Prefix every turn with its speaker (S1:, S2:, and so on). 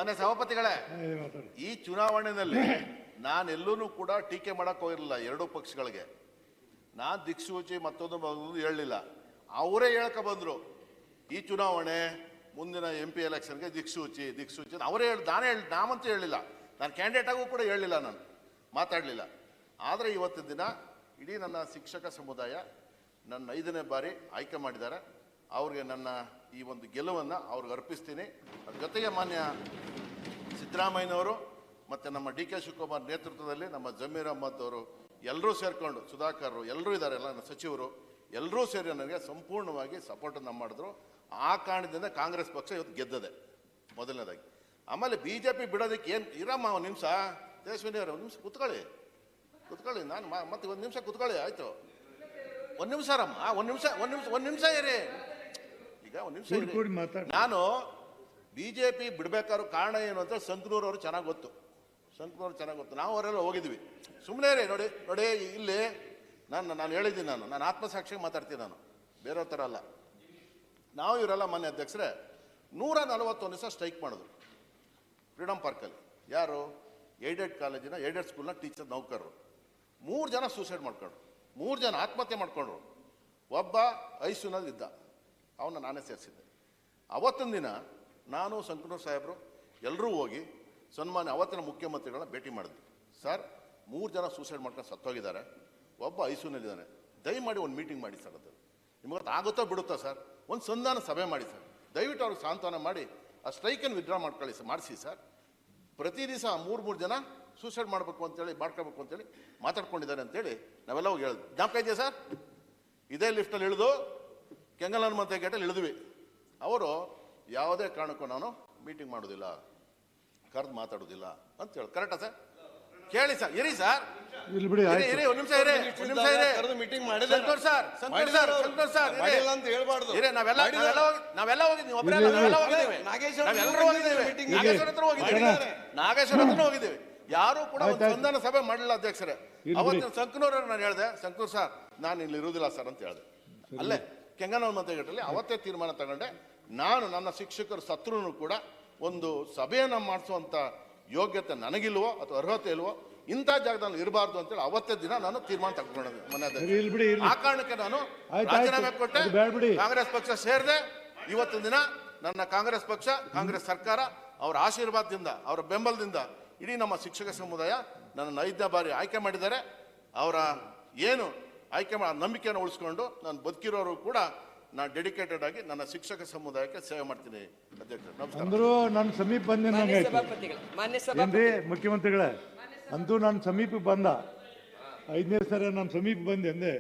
S1: ಮಾನ್ಯ ಸಭಾಪತಿಗಳೇ, ಈ ಚುನಾವಣೆಯಲ್ಲಿ ನಾನೆಲ್ಲೂ ಕೂಡ ಟೀಕೆ ಮಾಡಕ್ ಹೋಗಿರಲಿಲ್ಲ ಎರಡೂ ಪಕ್ಷಗಳಿಗೆ. ನಾನು ದಿಕ್ಸೂಚಿ ಮತ್ತೊಂದು ಹೇಳಲಿಲ್ಲ, ಅವರೇ ಹೇಳ್ಕ ಬಂದ್ರು ಈ ಚುನಾವಣೆ ಮುಂದಿನ MP ಎಲೆಕ್ಷನ್ಗೆ ದಿಕ್ಸೂಚಿ ಅವರೇ ನಾವಂತೂ ಹೇಳಿಲ್ಲ, ನಾನು ಕ್ಯಾಂಡಿಡೇಟ್ ಆಗೂ ಕೂಡ ಹೇಳಿಲ್ಲ, ನಾನು ಮಾತಾಡಲಿಲ್ಲ. ಆದರೆ ಇವತ್ತಿನ ದಿನ ಇಡೀ ನನ್ನ ಶಿಕ್ಷಕ ಸಮುದಾಯ ನನ್ನ 5ನೇ ಬಾರಿ ಆಯ್ಕೆ ಮಾಡಿದ್ದಾರೆ. ಅವ್ರಿಗೆ ನನ್ನ ಈ ಒಂದು ಗೆಲುವನ್ನು ಅವ್ರಿಗೆ ಅರ್ಪಿಸ್ತೀನಿ. ಅದ್ರ ಜೊತೆಗೆ ಮಾನ್ಯ ಸಿದ್ದರಾಮಯ್ಯನವರು ಮತ್ತು ನಮ್ಮ DK ಶಿವಕುಮಾರ್ ನೇತೃತ್ವದಲ್ಲಿ ನಮ್ಮ ಜಮೀರ್ ಅಹ್ಮದ್ ಅವರು ಎಲ್ಲರೂ ಸೇರಿಕೊಂಡು, ಸುಧಾಕರ್ ಎಲ್ಲರೂ ಇದ್ದಾರೆ, ಎಲ್ಲ ಸಚಿವರು ಎಲ್ಲರೂ ಸೇರಿ ನನಗೆ ಸಂಪೂರ್ಣವಾಗಿ ಸಪೋರ್ಟನ್ನು ಮಾಡಿದ್ರು. ಆ ಕಾರಣದಿಂದ ಕಾಂಗ್ರೆಸ್ ಪಕ್ಷ ಇವತ್ತು ಗೆದ್ದದೆ ಮೊದಲನೇದಾಗಿ. ಆಮೇಲೆ BJP ಬಿಡೋದಕ್ಕೆ ಏನು ಇರಮ್ಮ, ಒಂದು ನಿಮಿಷ ತೇಜಸ್ವಿನಿ ಅವರು, ಒಂದು ನಿಮಿಷ ಕುತ್ಕೊಳ್ಳಿ, ನಾನು ಮತ್ತೆ ಒಂದು ನಿಮಿಷ ಕುತ್ಕೊಳ್ಳಿ, ಆಯಿತು, ಒಂದು ನಿಮಿಷ ರಮ್ಮ, ಒಂದು ನಿಮಿಷ ಇರಿ, ಈಗ ಒಂದು ನಿಮಿಷ. ನಾನು BJP ಬಿಡ್ಬೇಕಾದ್ರೂ ಕಾರಣ ಏನು ಅಂತ ಸಂಕನೂರು ಅವರು ಚೆನ್ನಾಗಿ ಗೊತ್ತು, ನಾವು ಅವರೆಲ್ಲ ಹೋಗಿದ್ವಿ. ಸುಮ್ಮನೆ ರೀ, ನೋಡಿ ಇಲ್ಲಿ ನಾನು ಹೇಳಿದ್ದೀನಿ, ನಾನು ಆತ್ಮಸಾಕ್ಷಿಗೆ ಮಾತಾಡ್ತೀನಿ, ನಾನು ಬೇರೆಯವ್ರ ಥರ ಅಲ್ಲ. ನಾವು ಇವರೆಲ್ಲ ಮಾನ್ಯ ಅಧ್ಯಕ್ಷರೇ 141 ದಿವಸ ಸ್ಟ್ರೈಕ್ ಮಾಡಿದ್ರು ಫ್ರೀಡಮ್ ಪಾರ್ಕಲ್ಲಿ. ಯಾರು? ಏಡೆಡ್ ಕಾಲೇಜಿನ ಏಡೆಡ್ ಸ್ಕೂಲ್ನ ಟೀಚರ್ ನೌಕರರು 3 ಜನ ಸೂಸೈಡ್ ಮಾಡ್ಕೊಂಡ್ರು, 3 ಜನ ಆತ್ಮಹತ್ಯೆ ಮಾಡ್ಕೊಂಡ್ರು. ಒಬ್ಬ ಐಸಿಯುನಲ್ಲಿ ಇದ್ದ, ಅವನ್ನ ನಾನೇ ಸೇರಿಸಿದ್ದೆ. ಅವತ್ತಿನ ದಿನ ನಾನು ಸಂಕನೂರು ಸಾಹೇಬರು ಎಲ್ಲರೂ ಹೋಗಿ ಸನ್ಮಾನ್ಯ ಅವತ್ತಿನ ಮುಖ್ಯಮಂತ್ರಿಗಳನ್ನ ಭೇಟಿ ಮಾಡಿದ್ವಿ. ಸರ್, 3 ಜನ ಸೂಸೈಡ್ ಮಾಡ್ಕೊಂಡು ಸತ್ತೋಗಿದ್ದಾರೆ, ಒಬ್ಬ ಐಸಿಯುನಲ್ಲಿದ್ದಾನೆ, ದಯಮಾಡಿ ಒಂದು ಮೀಟಿಂಗ್ ಮಾಡಿ ಸರ್, ಅದು ನಿಮಗೆ ಆಗುತ್ತೋ ಬಿಡುತ್ತಾ ಸರ್, ಒಂದು ಸಂಧಾನ ಸಭೆ ಮಾಡಿ ಸರ್, ದಯವಿಟ್ಟು ಅವ್ರಿಗೆ ಸಾಂತ್ವನ ಮಾಡಿ ಆ ಸ್ಟ್ರೈಕನ್ನು ವಿಡ್ರಾ ಮಾಡಿಸಿ ಸರ್. ಪ್ರತಿ ದಿವಸ 3 ಜನ ಸೂಸೈಡ್ ಮಾಡ್ಕೋಬೇಕು ಅಂತೇಳಿ ಮಾತಾಡ್ಕೊಂಡಿದ್ದಾರೆ ಅಂತೇಳಿ ನಾವೆಲ್ಲ ಹೋಗಿ ಹೇಳಿದ್ವಿ. ಜ್ಞಾಪಕ ಇದೆಯಾ ಸರ್? ಇದೇ ಲಿಫ್ಟಲ್ಲಿ ಇಳಿದು ಕೆಂಗಲ್ ಹನುಮಂತ ಗೇಟಲ್ಲಿ ಇಳಿದ್ವಿ. ಅವರು ಯಾವುದೇ ಕಾರಣಕ್ಕೂ ನಾನು ಮೀಟಿಂಗ್ ಮಾಡೋದಿಲ್ಲ, ಕರೆದು ಮಾತಾಡೋದಿಲ್ಲ ಅಂತ ಹೇಳಿ. ಕರೆಕ್ಟಾ ಸರ್? ಕೇಳಿ ಸರ್, ಇರಿ ಸರ್, ಇರಿ, ಒಂದು ನಿಮಿಷ ಇರಿ, ಸಂತೋಷ್ ಸರ್, ನಾವೆಲ್ಲ ಹೋಗಿದ್ದೀವಿ, ನಾಗೇಶ್ವರ ಹತ್ರ ಹೋಗಿದ್ದೀವಿ, ಯಾರು ಕೂಡ ಒಂದು ಸಂಧಾನ ಸಭೆ ಮಾಡಲಿಲ್ಲ ಅಧ್ಯಕ್ಷರೇ. ಅವತ್ತಿನ ಸಂಕನೂರ್ ನಾನು ಹೇಳಿದೆ, ಸಂಕನೂರ್ ಸರ್ ನಾನು ಇಲ್ಲಿ ಇರುವುದಿಲ್ಲ ಸರ್ ಅಂತ ಹೇಳಿದೆ. ಅಲ್ಲೇ ಕೆಂಗಲ್ ಹನುಮಂತ ಗೇಟಲ್ಲಿ ಅವತ್ತೇ ತೀರ್ಮಾನ ತಗೊಂಡೆ. ನಾನು ನನ್ನ ಶಿಕ್ಷಕರು ಸತ್ರೂ ಕೂಡ ಒಂದು ಸಭೆಯನ್ನು ಮಾಡಿಸುವಂತ ಯೋಗ್ಯತೆ ನನಗಿಲ್ವೋ ಅಥವಾ ಅರ್ಹತೆ ಇಲ್ವೋ, ಇಂಥ ಜಾಗದಲ್ಲಿ ಇರಬಾರ್ದು ಅಂತೇಳಿ ಅವತ್ತೇ ದಿನ ನಾನು ತೀರ್ಮಾನ ತಗೊಂಡಿದ್ದೆ ಮನೆ. ಆ ಕಾರಣಕ್ಕೆ ನಾನು ರಾಜೀನಾಮೆ ಕೊಟ್ಟೆ, ಕಾಂಗ್ರೆಸ್ ಪಕ್ಷ ಸೇರಿದೆ. ಇವತ್ತಿನ ದಿನ ನನ್ನ ಕಾಂಗ್ರೆಸ್ ಪಕ್ಷ, ಕಾಂಗ್ರೆಸ್ ಸರ್ಕಾರ ಅವರ ಆಶೀರ್ವಾದದಿಂದ, ಅವರ ಬೆಂಬಲದಿಂದ ಇಡೀ ನಮ್ಮ ಶಿಕ್ಷಕ ಸಮುದಾಯ ನನ್ನ 5ನೇ ಬಾರಿ ಆಯ್ಕೆ ಮಾಡಿದ್ದಾರೆ. ಅವರ ಏನು ಆಯ್ಕೆ ನಂಬಿಕೆಯನ್ನು ಉಳಿಸ್ಕೊಂಡು ನಾನು ಬದುಕಿರೋರು ಕೂಡ ನಾನು ಡೆಡಿಕೇಟೆಡ್ ಆಗಿ ನನ್ನ ಶಿಕ್ಷಕ ಸಮುದಾಯಕ್ಕೆ ಸೇವೆ ಮಾಡ್ತೀನಿ ಅಧ್ಯಕ್ಷ.
S2: ಅಂದರೂ ನಾನು ಸಮೀಪ ಬಂದೆ, ಮುಖ್ಯಮಂತ್ರಿಗಳೇ, ಅಂತೂ ನಾನು ಸಮೀಪ ಬಂದ 5ನೇ ಸರಿ ನಾನು ಸಮೀಪ ಬಂದೆ ಅಂದೆ.